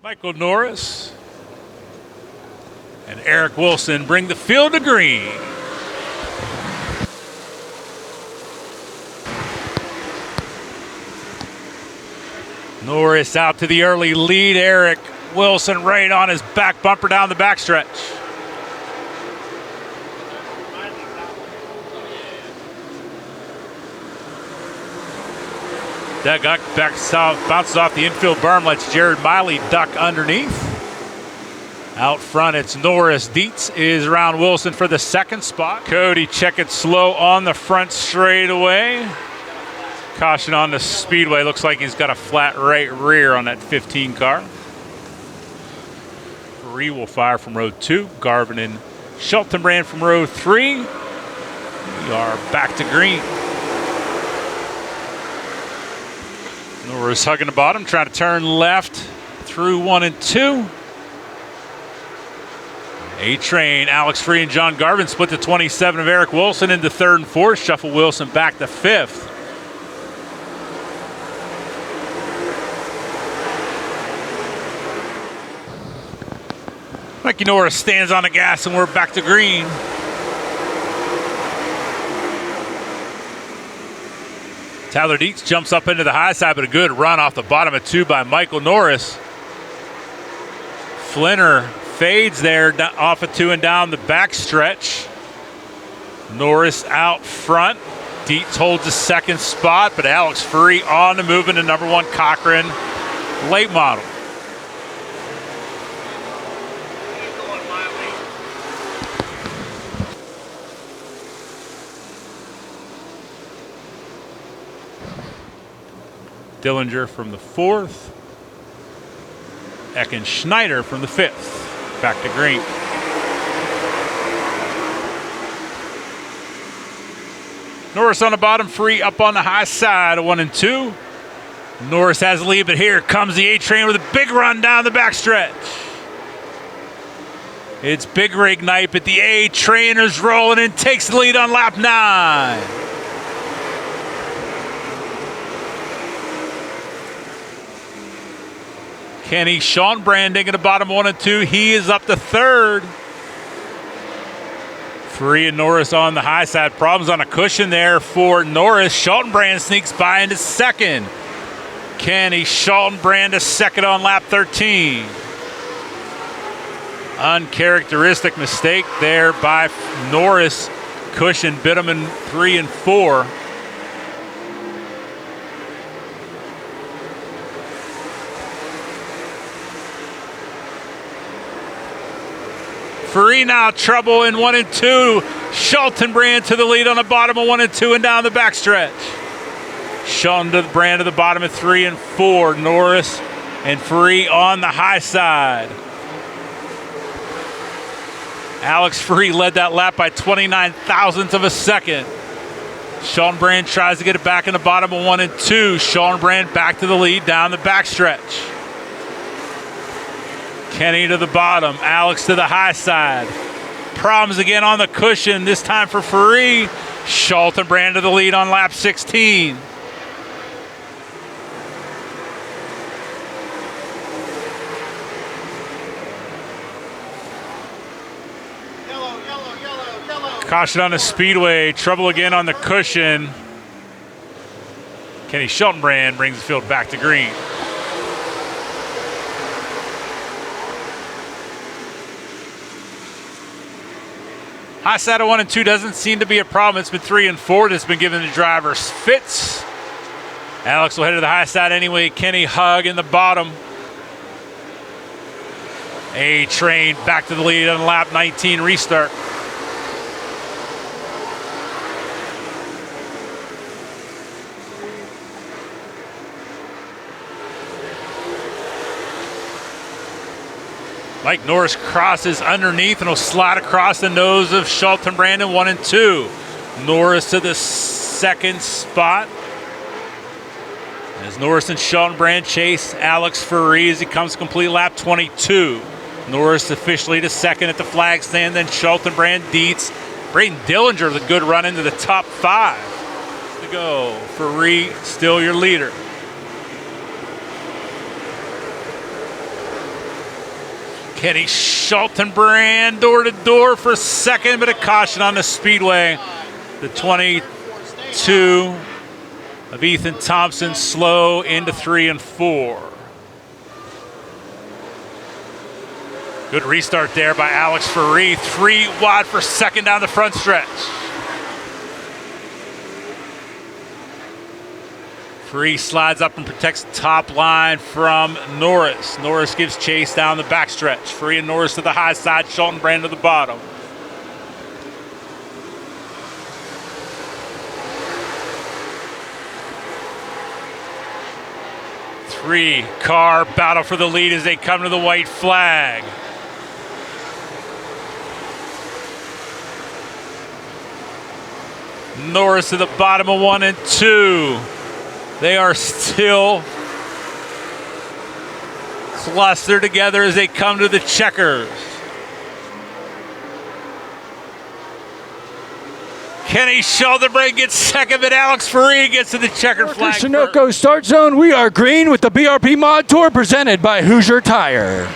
Michael Norris and Eric Wilson bring the field to green. Norris out to the early lead. Eric Wilson right on his back bumper down the backstretch. That got back south, bounces off the infield berm, lets Jared Miley duck underneath. Out front, it's Norris. Dietz is around Wilson for the second spot. Cody check it slow on the front straightaway. Caution on the speedway. Looks like he's got a flat right rear on that 15 car. Three will fire from row 2. Garvin and Schaltenbrand from row 3. We are back to green. Norris hugging the bottom, trying to turn left through 1 and 2. A-Train, Alex Free and John Garvin split the 27 of Eric Wilson into 3rd and 4th. Shuffle Wilson back to 5th. Mikey Norris stands on the gas and we're back to green. Tyler Dietz jumps up into the high side, but a good run off the bottom of 2 by Michael Norris. Flinner fades there off of 2 and down the backstretch. Norris out front. Dietz holds the 2nd spot, but Alex Free on the move into number 1 Cochran late model. Dillinger from the 4th. Ecken Schneider from the 5th. Back to green. Norris on the bottom, Free up on the high side, 1 and 2. Norris has the lead, but here comes the A-Train with a big run down the backstretch. It's big rig night, but the A-Train is rolling and takes the lead on lap 9. Kenny Schaltenbrand at the bottom 1 and 2. He is up to 3rd. Free and Norris on the high side. Problems on a cushion there for Norris. Schaltenbrand sneaks by into 2nd. Kenny Schaltenbrand to 2nd on lap 13. Uncharacteristic mistake there by Norris. Cushion bit him in 3 and 4. Free now, trouble in 1 and 2. Schaltenbrand to the lead on the bottom of 1 and 2 and down the backstretch. Schaltenbrand to the bottom of 3 and 4. Norris and Free on the high side. Alex Free led that lap by 29 thousandths of a second. Schaltenbrand tries to get it back in the bottom of 1 and 2. Schaltenbrand back to the lead down the backstretch. Kenny to the bottom, Alex to the high side. Problems again on the cushion, this time for Free. Schaltenbrand to the lead on lap 16. Yellow. Caution on the speedway, trouble again on the cushion. Kenny Schaltenbrand brings the field back to green. High side of 1 and 2 doesn't seem to be a problem. It's been 3 and 4 that's been giving the drivers fits. Alex will head to the high side anyway. Kenny hug in the bottom. A-Train back to the lead on lap 19 restart. Mike Norris crosses underneath and will slide across the nose of Schaltenbrand in 1 and 2. Norris to the 2nd spot. As Norris and Schaltenbrand chase Alex Free as he comes complete lap 22. Norris officially to 2nd at the flag stand, then Schaltenbrand, Dietz. Braden Dillinger with a good run into the top 5. To go. Free still your leader. Kenny Schaltenbrand door to door for second, but a caution on the speedway. The 22 of Ethan Thompson slow into 3 and 4. Good restart there by Alex Ferree. 3 wide for second down the front stretch. Ferree slides up and protects the top line from Norris. Norris gives chase down the backstretch. Ferree and Norris to the high side, Schaltenbrand to the bottom. Three-car battle for the lead as they come to the white flag. Norris to the bottom of 1 and 2. They are still clustered together as they come to the checkers. Kenny Schaltenbrand gets second, but Alex Ferree gets to the checkered flag. Sunoco start zone. We are green with the BRP Mod Tour presented by Hoosier Tire.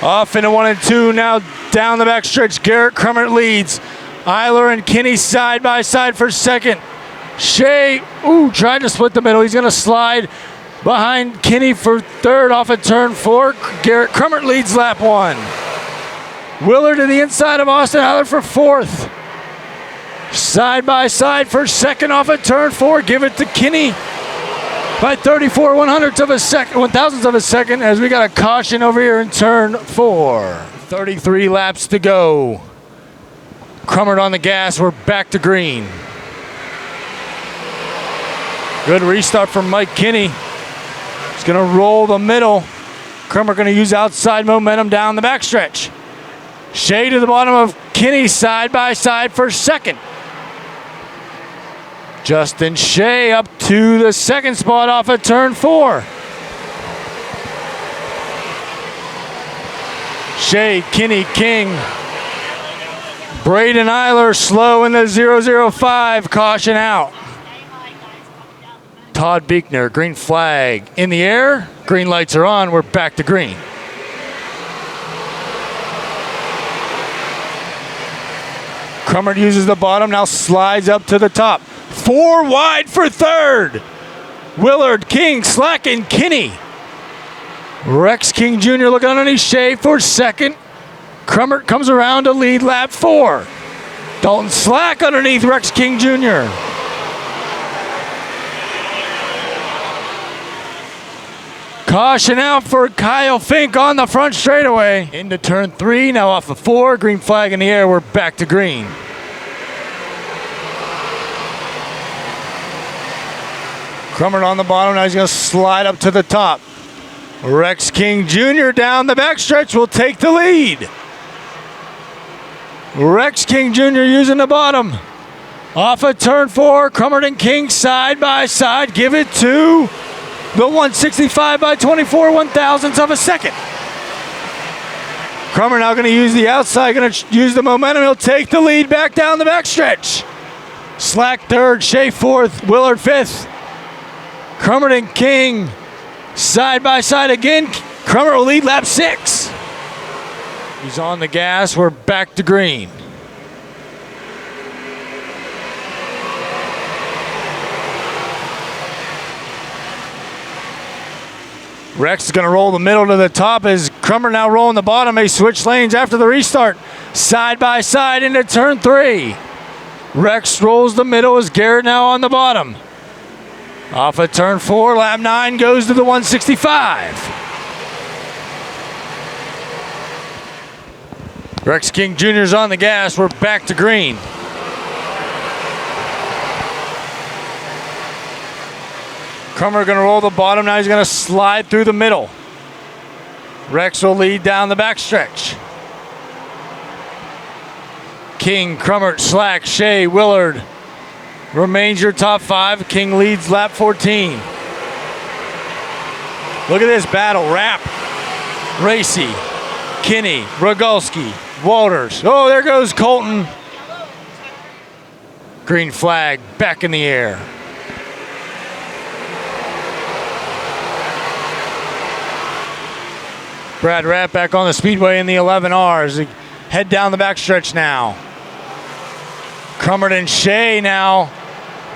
Off into 1 and 2 now down the backstretch. Garrett Crummett leads. Eiler and Kinney side by side for second. Shea, tried to split the middle. He's going to slide behind Kinney for third off at turn 4. Garrett Crummett leads lap 1. Willard to the inside of Austin Eiler for fourth. Side by side for second off at turn 4. Give it to Kinney by 34 100ths of a second, 1,000ths of a second, as we got a caution over here in turn 4. 33 laps to go. Crummett on the gas. We're back to green. Good restart from Mike Kinney. He's going to roll the middle. Crummett going to use outside momentum down the backstretch. Shea to the bottom of Kinney side by side for second. Justin Shea up to the second spot off at turn 4. Shea, Kinney, King. Braden Eiler slow in the 005, caution out. Todd Buechner, green flag in the air. Green lights are on, we're back to green. Crummett uses the bottom, now slides up to the top. 4 wide for third. Willard, King, Slacken, Kinney. Rex King Jr. looking underneath Shea for second. Crummett comes around to lead lap 4. Dalton Slack underneath Rex King Jr. Caution out for Kyle Fink on the front straightaway. Into turn 3, now off of 4. Green flag in the air, we're back to green. Crummett on the bottom, now he's going to slide up to the top. Rex King Jr. down the backstretch will take the lead. Rex King Jr. using the bottom. Off of turn 4, Crummett and King side by side. Give it to the 165 by 24 1,000ths of a second. Crummett now going to use the outside, going to use the momentum. He'll take the lead back down the backstretch. Slack third, Shea fourth, Willard fifth. Crummett and King side by side again. Crummett will lead lap 6. He's on the gas. We're back to green. Rex is going to roll the middle to the top as Crummett now rolling the bottom. They switch lanes after the restart. Side by side into turn 3. Rex rolls the middle as Garrett now on the bottom. Off of turn 4, lap 9 goes to the 165. Rex King Jr.'s on the gas. We're back to green. Crummett going to roll the bottom. Now he's going to slide through the middle. Rex will lead down the backstretch. King, Crummett, Slack, Shea, Willard remains your top 5. King leads lap 14. Look at this battle. Rapp, Racy, Kinney, Rogalski, Walters. Oh, there goes Colton. Green flag back in the air. Brad Rapp back on the speedway in the 11Rs. They head down the backstretch now. Crummert and Shea now.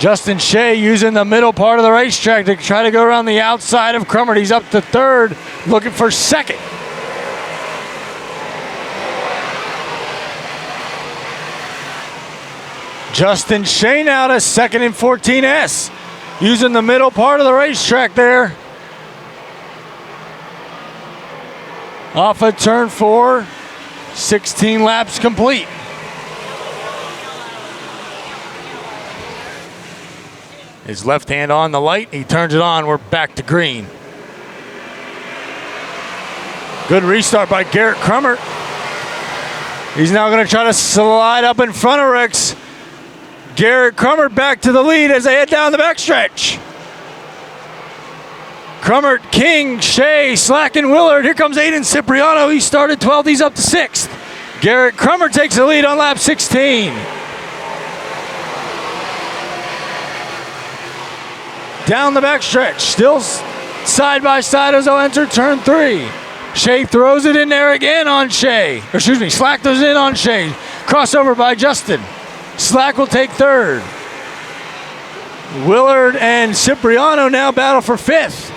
Justin Shea using the middle part of the racetrack to try to go around the outside of Crummert. He's up to third, looking for second. Justin Shea now to second in 14S. Using the middle part of the racetrack there. Off of turn 4, 16 laps complete. His left hand on the light, he turns it on, we're back to green. Good restart by Garrett Crummert. He's now gonna try to slide up in front of Rex. Garrett Crummert back to the lead as they head down the backstretch. Crummert, King, Shea, Slack, and Willard. Here comes Aiden Cipriano. He started 12th, he's up to 6th. Garrett Crummert takes the lead on lap 16. Down the backstretch, still side by side as they'll enter turn 3. Shea throws it in there again on Shea. Excuse me, Slack throws it in on Shea. Crossover by Justin. Slack will take third. Willard and Cipriano now battle for 5th.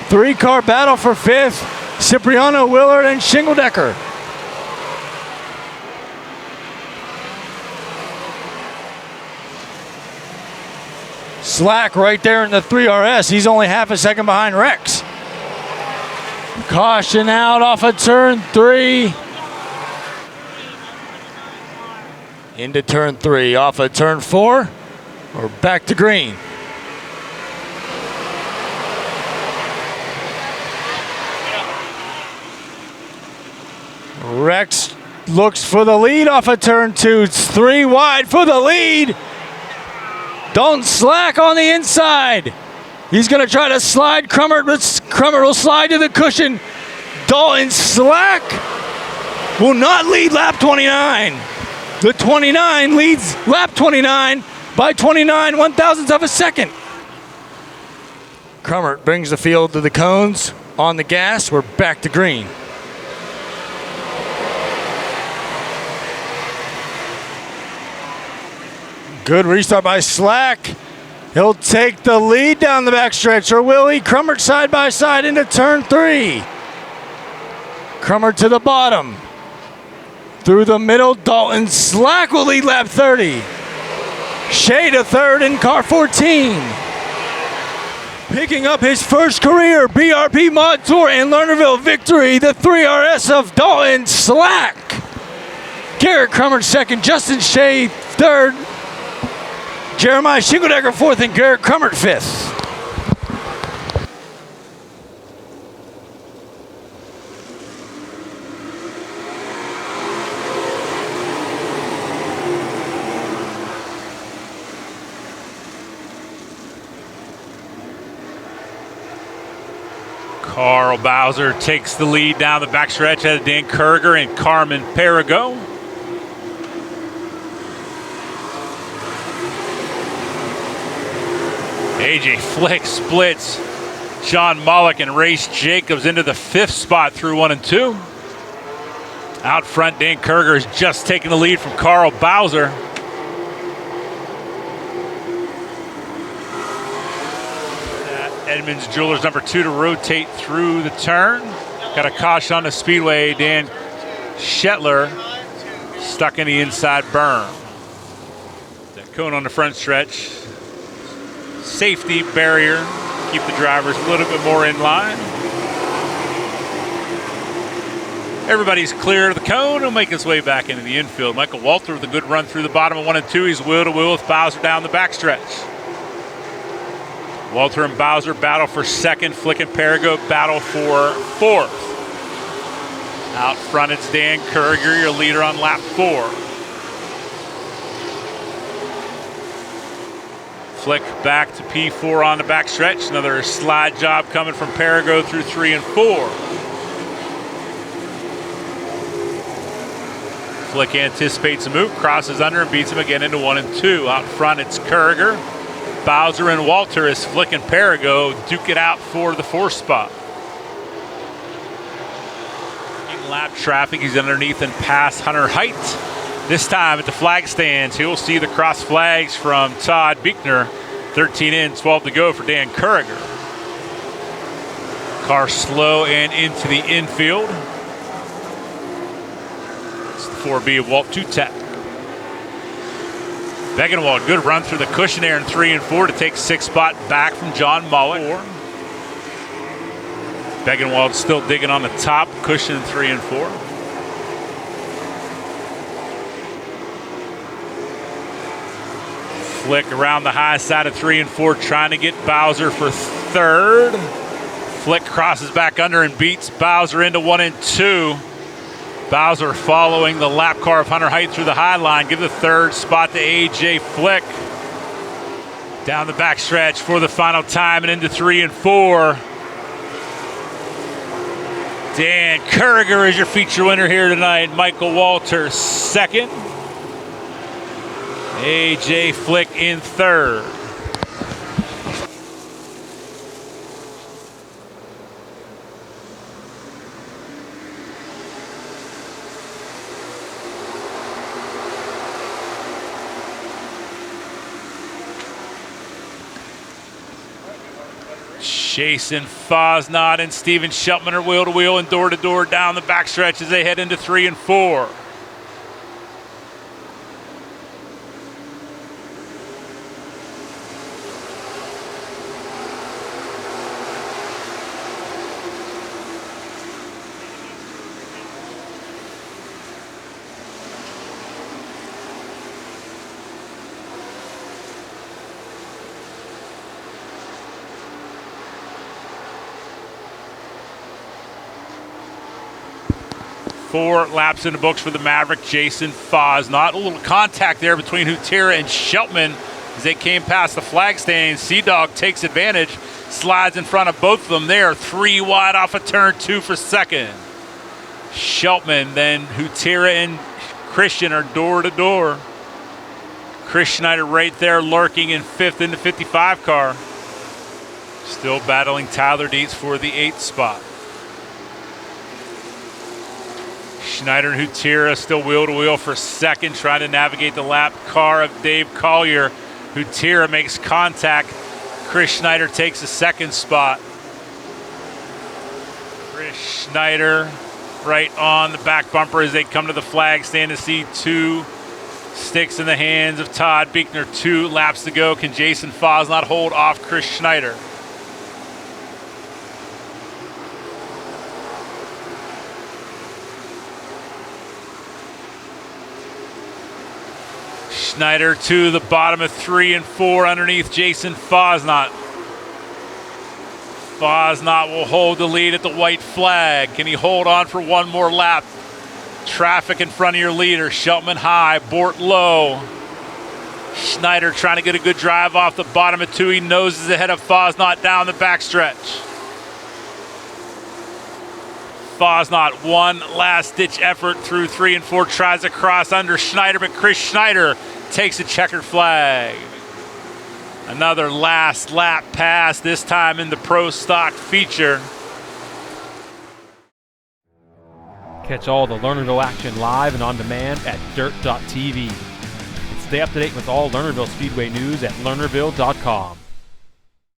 3-car battle for 5th. Cipriano, Willard, and Shingledecker. Slack right there in the 3RS. He's only half a second behind Rex. Caution out off of turn 3. Into turn 3. Off of turn 4. We're back to green. Rex looks for the lead off of turn 2. It's 3 wide for the lead. Don't Slack on the inside. He's going to try to slide Crummert, but Crummert will slide to the cushion. Dalton Slack will not lead lap 29. The 29 leads lap 29 by 29 1/1000th of a second. Crummert brings the field to the cones on the gas. We're back to green. Good restart by Slack. He'll take the lead down the backstretch, or will he? Crummert side by side into turn 3. Crummert to the bottom. Through the middle, Dalton Slack will lead lap 30. Shea to third in car 14. Picking up his first career BRP Mod Tour and Lernerville victory, the 3RS of Dalton Slack. Garrett Crummert second, Justin Shea third, Jeremiah Shingledecker fourth, and Garrett Crummert fifth. Carl Bowser takes the lead down the backstretch ahead of Dan Kurger and Carmen Perigo. AJ Flick splits John Mullock and Race Jacobs into the 5th spot through 1 and 2. Out front, Dan Kurger is just taking the lead from Carl Bowser. Edmonds Jewelers number 2 to rotate through the turn. Got a caution on the speedway. Dan Shetler stuck in the inside berm. That cone on the front stretch. Safety barrier. Keep the drivers a little bit more in line. Everybody's clear of the cone. He'll make his way back into the infield. Michael Walter with a good run through the bottom of 1 and 2. He's wheel to wheel with Bowser down the backstretch. Walter and Bowser battle for second. Flick and Perigo battle for 4th. Out front, it's Dan Kurger, your leader on lap 4. Flick back to P4 on the backstretch. Another slide job coming from Perigo through 3 and 4. Flick anticipates a move, crosses under and beats him again into 1 and 2. Out front, it's Kurger. Bowser and Walter as Flick and Perigo duke it out for the 4th spot. In lap traffic, he's underneath and past Hunter Height. This time at the flag stands, he'll see the cross flags from Todd Buechner. 13 in, 12 to go for Dan Kuriger. Car slow and into the infield. It's the 4B of Walt Tutek. Begenwald, good run through the cushion there in 3 and 4 to take 6th spot back from John Mullet. Begenwald still digging on the top, cushion in 3 and 4. Flick around the high side of 3 and 4, trying to get Bowser for 3rd. Flick crosses back under and beats Bowser into 1 and 2. Bowser following the lap car of Hunter Height through the high line. Give the 3rd spot to AJ Flick. Down the backstretch for the final time and into 3 and 4. Dan Kuriger is your feature winner here tonight. Michael Walters 2nd. AJ Flick in 3rd. Jason Fosnot and Steven Scheltman are wheel to wheel and door to door down the backstretch as they head into 3 and 4. Four laps in the books for the Maverick, Jason Fosnot. A little contact there between Hutera and Scheltman as they came past the flag stand. Sea-Dog takes advantage, slides in front of both of them there. 3 wide off of turn 2 for 2nd. Scheltman, then Hutera and Christian are door to door. Chris Schneider right there lurking in 5th in the 55 car. Still battling Tyler Dietz for the 8th spot. Schneider and Hutera still wheel to wheel for 2nd, trying to navigate the lap car of Dave Collier. Hutera makes contact. Chris Schneider takes the 2nd spot. Chris Schneider right on the back bumper as they come to the flag stand to see 2 sticks in the hands of Todd Buechner. 2 laps to go. Can Jason Fosnot hold off Chris Schneider? Schneider to the bottom of 3 and 4 underneath Jason Fosnot. Fosnot will hold the lead at the white flag. Can he hold on for one more lap? Traffic in front of your leader. Scheltman high, Bort low. Schneider trying to get a good drive off the bottom of 2. He noses ahead of Fosnot down the backstretch. Fosnot, one last ditch effort through 3 and 4, tries to cross under Schneider, but Chris Schneider takes a checkered flag. Another last lap pass, this time in the Pro Stock feature. Catch all the Lernerville action live and on demand at dirt.tv. Stay up to date with all Lernerville Speedway news at lernerville.com.